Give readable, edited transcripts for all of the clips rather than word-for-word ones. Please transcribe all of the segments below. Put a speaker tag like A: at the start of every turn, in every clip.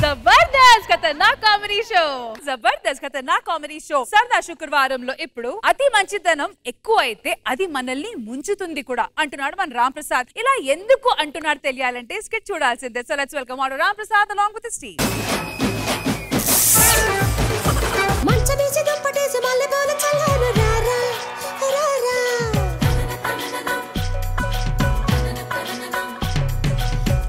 A: జబర్దస్త్ ఖతర్నాక్ comedy show సరదా శుక్రవారంలో ఇప్పుడు అతి మంచితనం ఎక్కువ అయితే అది మనల్ని ముంచుతుంది కూడా అంటున్నాడు మన రామ్ ప్రసాద్. ఇలా ఎందుకు అంటున్నాడు తెలియాలంటే స్కిట్ చూడాల్సిందే. So let's welcome R Ram Prasad along with Steve.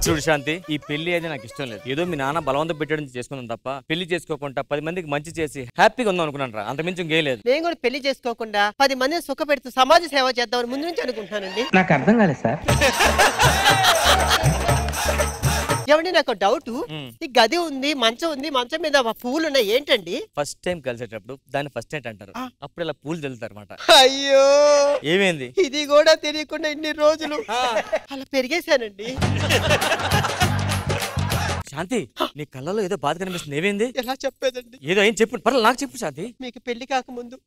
B: చూడు శాంతి, ఈ పెళ్లి అయితే నాకు ఇష్టం లేదు. ఏదో మీ నాన్న బలవంతం పెట్టడం చేసుకుందాం తప్ప పెళ్లి చేసుకోకుండా 10 మందికి మంచి చేసి హ్యాపీగా ఉందాం అనుకున్నాను రా. అంతమించి ఇంకేం లేదు.
C: నేను కూడా పెళ్లి చేసుకోకుండా 10 మందిని సుఖ పెడుతూ సమాజ సేవ చేద్దామని ముందు నుంచి అనుకుంటున్నానండి.
D: నాకు అర్థం కాలేదు సార్.
C: ఏమండి నాకు డౌట్, ఈ గది ఉంది, మంచం ఉంది, మంచం మీద పువ్వులు ఉన్నాయి, ఏంటండి?
B: ఫస్ట్ టైం కలిసేటప్పుడు దాన్ని ఫస్ట్ నైట్ అంటారు. అప్పుడు ఇలా పూలు తెలుతారు అనమాట.
C: అయ్యో
B: ఏమైంది?
C: ఇది కూడా తెలియకుండా ఇన్ని రోజులు అలా పెరిగేశానండి.
B: శాంతి, నీ కళ్ళలో ఏదో బాధ కనిపిస్తుంది. ఏమైంది?
C: ఎలా చెప్పేదండి?
B: ఏదో ఏం చెప్పు, పర్లేదు నాకు చెప్పు శాంతి.
C: మీకు పెళ్లి కాకముందు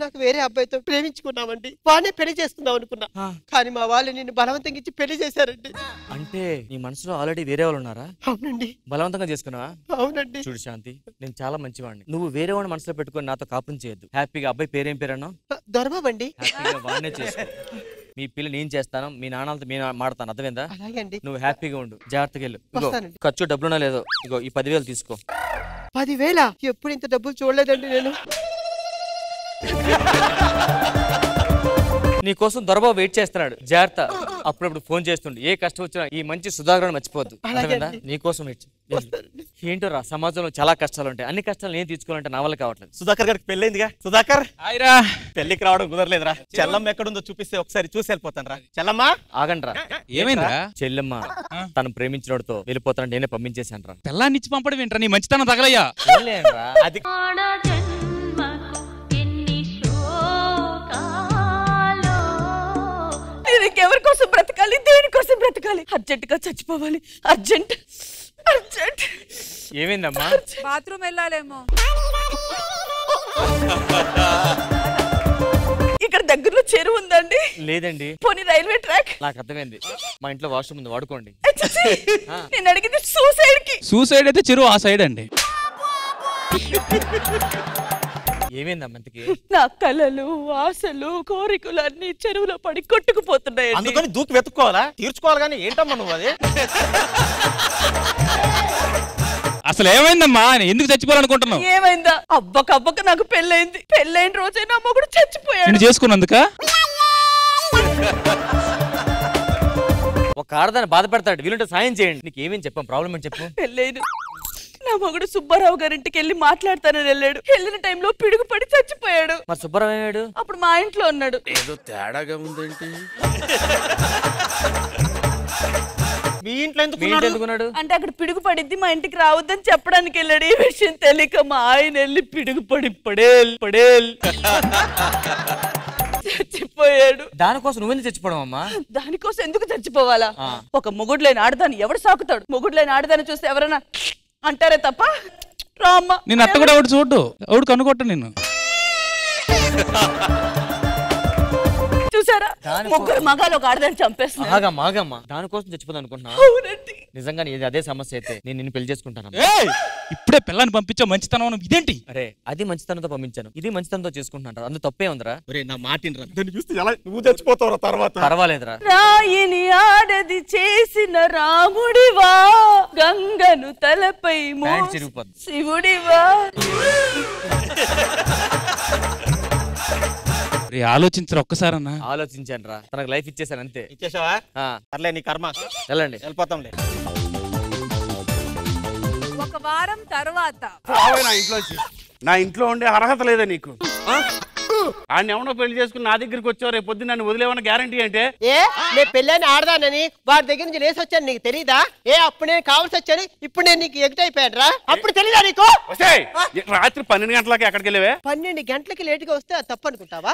C: నాకు వేరే అబ్బాయితో ప్రేమించుకున్నామండి. వాడిని పెళ్లి చేసుకుందాం అనుకున్నా, కానీ మా వాళ్ళు నిన్ను బలవంతంగా ఇచ్చి పెళ్లి చేశారండి.
B: అంటే నీ మనసులో ఆల్రెడీ వేరే వాళ్ళు ఉన్నారా?
C: అవునండి.
B: బలవంతంగా చేసుకున్నావా?
C: అవునండి.
B: చూడు శాంతి, నేను చాలా మంచివాడిని. నువ్వు వేరే వాడిని మనసులో పెట్టుకొని నాతో కాపురం చేయొద్దు. హ్యాపీగా అబ్బాయి పేరేం పేరన్నా?
C: దొరబాబండి.
B: హ్యాపీగా వాడినే చేసుకో. మీ పిల్ల నేను చేస్తాను, మీ నాన్నలతో మీ మాడతాను. అర్థమైందా? నువ్వు హ్యాపీగా ఉండు, జాగ్రత్తగా వెళ్ళు. ఇగో ఖర్చు డబ్బులున్నా లేదో, ఇగో ఈ 10,000 తీసుకో.
C: 10,000? ఎప్పుడు ఇంత డబ్బులు చూడలేదండి నేను.
B: నీ కోసం దొరబాబు వెయిట్ చేస్తున్నాడు, జాగ్రత్త. అప్పుడప్పుడు ఫోన్ చేస్తుండు. ఏ కష్టం వచ్చినా ఈ మంచి సుధాకర్ మర్చిపోద్దు. అర్థమైందా? నీ కోసం వెయిట్. ఏంటో రా, సమాజంలో చాలా కష్టాలు ఉంటాయి. అన్ని కష్టాలు నేను తీసుకోవాలంటే నా వల్ల కావట్లేదు.
E: సుధాకర్ గారికి పెళ్ళైందిగా. సుధాకర్ ఆయరా, పెళ్లికి రావడం కుదరలేదురా. చెల్లమ్మ ఎక్కడుందో చూపిస్తే ఒకసారి చూసి వెళ్ళిపోతాను రా. చెల్లమ్మ
B: ఆగండి రా.
F: ఏమైందిరా?
B: చెల్లెమ్మ తను ప్రేమించినోడితో వెళ్ళిపోతాను నేనే పంపించేశాను రా.
F: పెళ్ళాన్ని ఇచ్చి పంపడం ఏంట్రా? నీ మంచితనం తగలయ్యా.
B: అది
A: ఎవరి కోసం బ్రతకాలి, దేనికోసం బ్రతకాలి? అర్జెంట్ గా చచ్చిపోవాలి. Urgent urgent.
B: ఏమైందమ్మా?
A: బాత్రూమ్ వెళ్ళాలేమో. ఇక్కడ దగ్గరలో చెరువు ఉందండి?
B: లేదండి.
A: పోనీ రైల్వే ట్రాక్?
B: నాకు అర్థమైంది, మా ఇంట్లో వాష్రూమ్ ఉంది, వాడుకోండి.
A: నేను అడిగింది సూసైడ్ కి.
F: సూసైడ్ అయితే చెరువు ఆ సైడ్ అండి.
B: ఏమైందమ్మా ఇంతకి?
A: నా కలలు, ఆశలు, కోరికలు అన్ని చెరువులో పడి కొట్టుకుపోతున్నాయి.
E: అందుకని దూకి వెతుక్కోవాలా, తీర్చుకోవాలి. కానీ ఏంటమ్మా నువ్వు అది?
F: అసలు ఏమైందమ్మా? ఎందుకు చచ్చిపోవాలనుకుంటున్నావు?
A: ఏమైందా? అబ్బకబ్బక నాకు పెళ్ళైంది. పెళ్ళైన రోజైనా అమ్మ కూడా చచ్చిపోయాడు.
F: నేను చేసుకున్నందుక
B: ఒక ఆడదాన్ని బాధపడతాడు, వీలుంటే సాయం చేయండి. నీకు ఏమేమి చెప్పాం, ప్రాబ్లం ఏంటి చెప్పు.
A: పెళ్ళైన నా మగుడు సుబ్బారావు గారింటికి వెళ్ళి మాట్లాడతానని వెళ్ళాడు. వెళ్ళిన టైంలో పిడుగు పడి చచ్చిపోయాడు.
B: మరి సుబ్బారావు ఏమాడు?
A: అప్పుడు మా ఇంట్లో ఉన్నాడు.
G: ఏదో తేడాగా ఉందేంటి?
E: మీ ఇంట్లో ఎందుకున్నాడు?
A: అంటే అక్కడ పిడుగు పడిద్ది, మా ఇంటికి రావద్దని చెప్పడానికి వెళ్ళాడు. ఈ విషయం తెలియక మా ఆయన వెళ్ళి పిడుగు పడి పడేల్ పడేల్ చచ్చిపోయాడు.
B: దానికోసం నువ్వెందుకు చచ్చిపోవడం అమ్మా?
A: దానికోసం ఎందుకు చచ్చిపోవాలా? ఒక మొగుడు లేని ఆడదాన్ని ఎవడు సాకుతాడు? మొగుడు లేని ఆడదాన్ని చూస్తే ఎవరైనా అంటారే తప్ప రామ్మ.
F: నేను అట్ట కూడా ఎవడు చూడ్డు, ఎవడు కనుకొట్ట. నేను
A: చూసారా, ముగ్గురు మగాలు ఒక ఆడదాన్ని చంపేస్తున్నారు.
B: ఆగమ్మా, దానికోసం చచ్చిపోదాం అనుకుంటున్నా? నిజంగా ఇది అదే సమస్య అయితే నేను నిన్ను పెళ్లి చేసుకుంటాను.
F: ఇప్పుడే పిల్లని పంపించా మంచితనం. ఇదేంటి?
B: అరే అది మంచితనంతో పంపించాను, ఇది మంచితనంతో చేసుకుంటున్నాను. అందులో తప్పే ఉందిరా.
E: నా మాటినరా, దాన్ని చూస్తే ఎలా నువ్వు చచ్చిపోతావురా తర్వాత.
B: పర్వాలేదురా.
A: రాయిని ఆడది చేసిన రాముడివా, గంగను తలపై శివుడివా.
F: ఆలోచించరా ఒక్కసారన్నా?
B: ఆలోచించాను రా, తనకు లైఫ్ ఇచ్చేసాను అంతే.
E: ఇచ్చేసావా? అర్లే నీ కర్మ.
B: వెళ్ళండి,
E: వెళ్ళిపోతాంలే.
A: ఒక వారం తర్వాత
G: నా ఇంట్లో ఉండే అర్హత లేదా నీకు? ఆయన ఎవరో పెళ్లి చేసుకుని నా దగ్గరికి వచ్చావు, రేపు పొద్దున్న నన్ను వదిలేవన్న గ్యారంటీ అంటే?
C: నేను పెళ్ళని ఆడదానని వాడి దగ్గర నుంచి లేసి వచ్చాను, నీకు తెలీదా? అప్పుడు నేను కావాల్సి వచ్చాను, ఇప్పుడు నేను నీకు ఎగుటైపోయాడు రా. అప్పుడు తెలీదా నీకు?
G: రాత్రి 12 గంటలకి ఎక్కడికి వెళ్ళవే?
C: 12 గంటలకి లేటుగా వస్తే అది తప్పు అనుకుంటావా?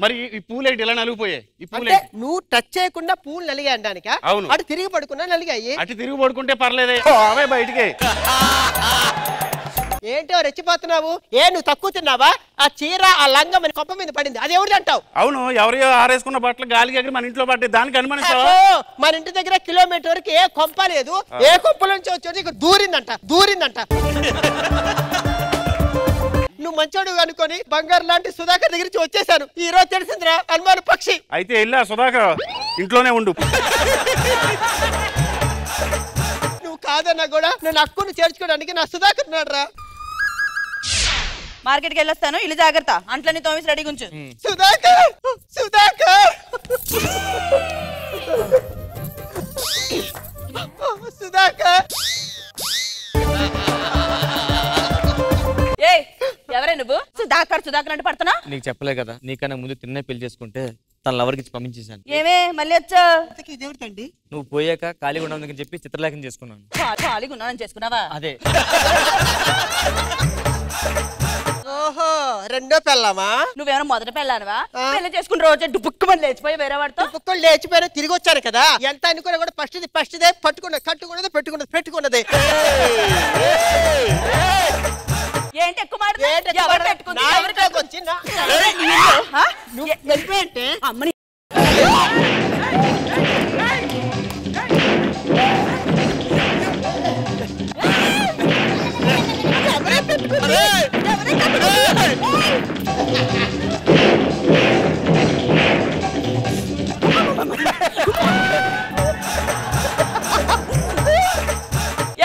G: మరి ఈ పూలేంటి ఇలా నలిగిపోయాయి? ఈ
C: అంటే
G: పూలే
C: నువ్వు టచ్ చేయకుండా పూలు నలిగా అనడానిక?
G: అవును.
C: అటు తిరిగి పడుకున్నా నలిగాయి.
G: అటు తిరిగి పడుకుంటే పర్లేదే, అవే బయటికి.
C: ఏంటో రెచ్చిపోతున్నావు? నువ్వు తక్కువ తిన్నావా? ఆ చీర ఆ లంగం మన కొప్ప మీద పడింది, అది ఎవరిది అంటావు?
G: అవును, ఎవరియో ఆరేసుకున్న బట్టలు గాలికి ఎగిరి మన ఇంట్లో పడ్డాయి, దానికి అనుమానిస్తావా?
C: మన ఇంటి దగ్గర కిలోమీటర్ వరకు ఏ కొంప లేదు, ఏ కొంపల నుంచి వచ్చి ఇక్కడ దూరిందంట. నువ్వు మంచోడు అనుకొని బంగారు లాంటి సుధాకర్ దగ్గర నుంచి వచ్చేసాను. ఈ రోజు తెలిసిందిరా అనుమాన పక్షి.
G: అయితే వెళ్ళా సుధాకర్, ఇంట్లోనే ఉండు.
C: నువ్వు కాదన్నా కూడా నేను అక్కును చేర్చుకోవడానికి నా సుధాకర్ ఉన్నాడురా.
D: మార్కెట్కి వెళ్ళొస్తాను, ఇల్లు జాగ్రత్త, అంట్లని తోమేసి రెడీగా ఉంచు.
C: సుధాకర్
D: ఏయ్ ఎవరే నువ్వు? సుధాకర్ అంటే పడుతున్నా?
B: నీకు చెప్పలే కదా, నీకన్నా ముందు తిన్నే పెళ్లి చేసుకుంటే తన లవర్కి ఇచ్చి పంపించేశాను.
D: ఏమే మళ్ళీ వచ్చా?
C: ఇదేమిటండి?
B: నువ్వు పోయాక ఖాళీగా ఉండదని చెప్పి చిత్రలేఖనం చేసుకున్నాను.
D: ఖాళీగా ఉన్నానని చేసుకున్నావా?
B: అదే.
C: ఓహో, రెండో పెళ్ళామా?
D: నువ్వేమైనా మొదటి పెళ్ళానవా? పెళ్లి చేసుకుని రోజు డుబ్బుక్కుమని లేచిపోయి వేరే వాడితో
C: కుక్కలు లేచిపోయినా తిరిగి వచ్చాను కదా. ఎంత అనుకున్నా కూడా ఫస్ట్దే కట్టుకున్నది పెట్టుకున్నది.
D: ఏంటి ఎక్కువ మాట? ఎవరు పెట్టుకుంది? అమ్మని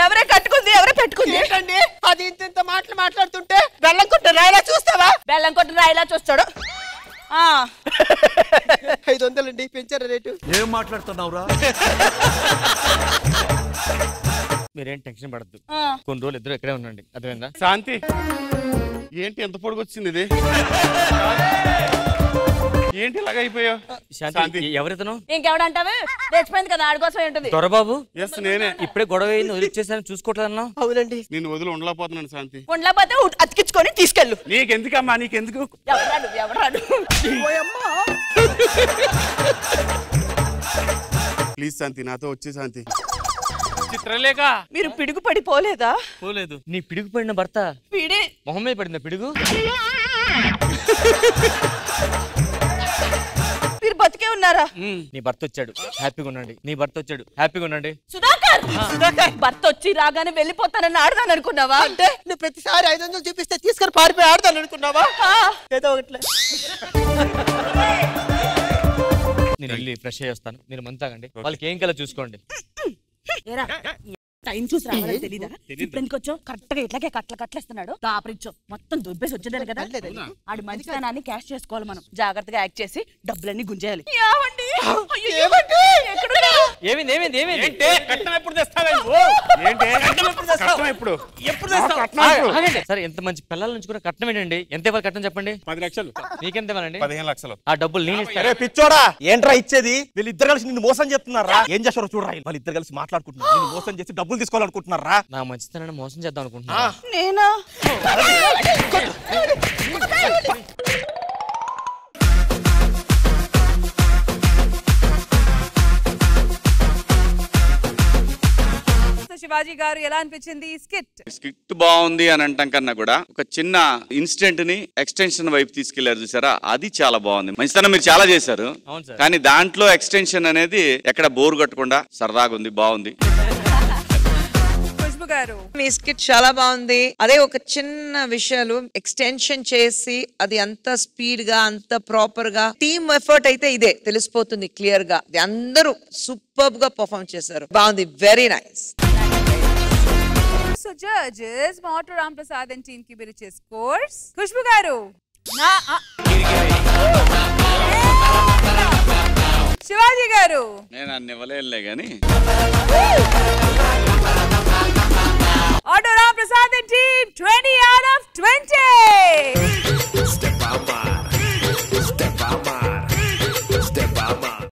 C: ఎవరే కట్టుకుంది, ఎవరే పెట్టుకుంది? ఏంటండి అది? ఇంత మాటలు మాట్లాడుతుంటే బెల్లం కొట్టిన రాయిలా చూస్తావా?
D: బెల్లం కొట్టిన రాయిలా చూస్తాడు.
C: 500 అండి, పెంచారు రేటు.
H: ఏం మాట్లాడుతున్నావురా?
B: మీరేం టెన్షన్ పడద్దు, కొన్ని రోజులు ఇద్దరు ఇక్కడే ఉండండి, అర్థమైందా?
G: శాంతి, ఏంటి ఎంత పొడుగు వచ్చింది ఇది? ఏంటి ఇలాగ అయిపోయావు?
B: శాంతి, ఎవరితను?
D: ఇంకెవడంటావే? తెచ్చిపోయింది కదా, ఆడి కోసం ఉంటుంది.
B: దొరబాబు,
G: ఎస్ నేనే.
B: ఇప్పుడే గొడవ అయింది, వదిలిచ్చేసాను, చూసుకోవట్లేదన్నా?
C: అవునండి.
G: నేను వదిలి ఉండలేకపోతున్నాను శాంతి.
D: ఉండలేకపోతే అతికించుకొని తీసుకెళ్ళు.
G: నీకెందుకమ్మా, నీకెందుకు?
D: ఎవరాడు?
G: ప్లీజ్ శాంతి, నాతో వచ్చే శాంతి.
B: చిత్రలేఖ,
D: మీరు పిడుగు పడి పోలేదా?
B: పోలేదు. నీ పిడుగు పడిన భర్త
D: పిడి
B: మొహం మీద పడిందా పిడుగు?
D: మీరు బతికే ఉన్నారా?
B: నీ భర్త వచ్చాడు, హ్యాపీగా ఉండండి. నీ భర్త వచ్చాడు, హ్యాపీగా ఉండండి.
D: సుధాకర్, భర్త వచ్చి రాగానే వెళ్ళిపోతానని ఆడదాని అనుకున్నావా?
C: అంటే నువ్వు ప్రతిసారి 500 చూపిస్తే తీసుకొని పారిపోయి ఆడదాను అనుకున్నావా? ఏదో ఒకట్లే.
B: నేను వెళ్ళి ఫ్రెష్ అయ్యి వస్తాను, మీరు మంతాగండి, వాళ్ళకి ఏం కల చూసుకోండి.
D: టైం చూసి రావాలని తెలీదా? ఇప్పుడు ఎందుకు వచ్చావు? కరెక్ట్ గా ఇట్లాగే కట్లేస్తున్నాడు. దాపరించో మొత్తం దుబ్బేసి వచ్చేదాన్ని కదా. ఆడి మంచితనాన్ని క్యాష్ చేసుకోవాలి మనం. జాగ్రత్తగా యాక్ట్ చేసి డబ్బులన్నీ గుంజేయాలి.
B: సరే, ఎంత మంచి పిల్లల నుంచి కూడా కట్నం ఏంటండి? ఎంత ఇవ్వాలి కట్నం చెప్పండి?
E: 10 లక్షలు.
B: నీకెంత ఇవ్వాలండి?
E: 15 లక్షలు.
B: ఆ డబ్బులు నేను ఇస్తాను.
E: పిచ్చోడా, ఏంట్రా ఇచ్చేది? వీళ్ళిద్దరు కలిసి నిన్ను మోసం చేస్తున్నారా? ఏం చేస్తారో చూడరా. వాళ్ళిద్దరు కలిసి మాట్లాడుకుంటున్నారు, నిన్ను మోసం చేసి డబ్బులు తీసుకోవాలనుకుంటున్నారా?
B: నా మంచితనాన్ని మోసం చేద్దాం అనుకుంటున్నా.
D: నేనా?
A: శివాజీ గారు, ఎలా అనిపించింది ఈ స్కిట్?
I: స్కిట్ బాగుంది అని అంటాం కన్నా కూడా ఒక చిన్న ఇన్సిడెంట్ ని ఎక్స్టెన్షన్ వైపు తీసుకెళ్లారు చూసారా, అది చాలా బాగుంది. మంచితనం మీరు చాలా చేశారు, కానీ దాంట్లో ఎక్స్టెన్షన్ అనేది ఎక్కడ బోర్ కొట్టకుండా సరదాగా ఉంది, బాగుంది.
J: మీ స్కిట్ చాలా బాగుంది. అదే ఒక చిన్న విషయాలు ఎక్స్టెన్షన్ చేసి అది అంత స్పీడ్ గా అంత ప్రాపర్ గా టీమ్ ఎఫర్ట్ అయితే ఇదే తెలిసిపోతుంది క్లియర్ గా. అందరూ సూపర్ గా పర్ఫార్మ్ చేశారు, బాగుంది, వెరీ నైస్.
A: సో జడ్జెస్ మోటో రామ్ ప్రసాద్ అండ్ టీమ్ కి మీరు స్కోర్స్. ఖుష్బు గారు, శివాజీ గారు,
I: నేను అన్ని ఇవ్వలేనులే గాని
A: Auto Ram Prasad and team 20 out of 20.